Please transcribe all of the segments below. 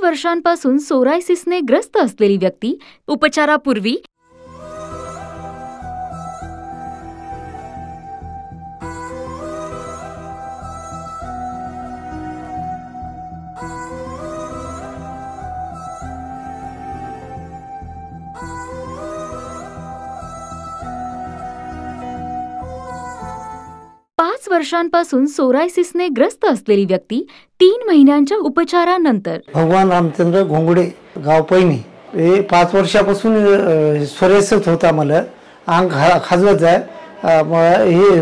वर्षांपासून सोरायसिसने ग्रस्त असलेली व्यक्ती उपचारापूर्वी पाच वर्षांपासून सोरायसिसने ग्रस्त असलेली व्यक्ती 3 महिन्यांच्या उपचारानंतर भगवान रामचंद्र घोंगडे गाव पैनी हे 5 वर्षापासून सोरायसिस होता. मला अंग खाजवत जाय, हे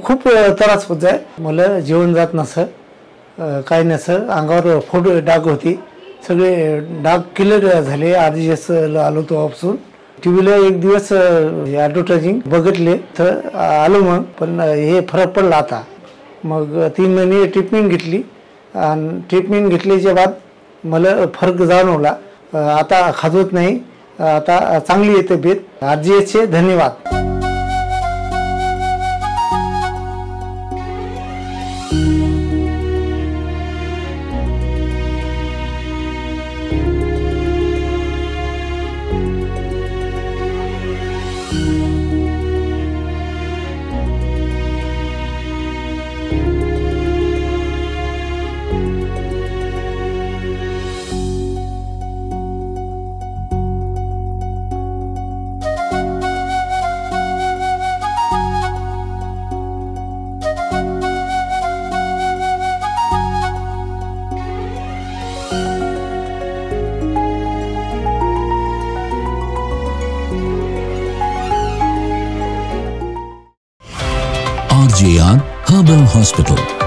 खूप त्रास होत जाय. मला जेवण जात नसं, काही नसं. अंगावर फूट डाग होती, सगळे डाग क्लिअर झाले. आधी आलो तो ऑप्शन टीव्हीला एक दिवस ॲडव्हर्टायझिंग बघितले तर आलो मग, पण हे फरक पडला आता. मग 3 महिने ट्रीटमेंट घेतली आणि ट्रीटमेंट घेतल्याच्या बाद मला फरक जाणवला. आता खाजवत नाही, आता चांगली येते तब्येत. आजीचे धन्यवाद. RJR Herbal Hospital.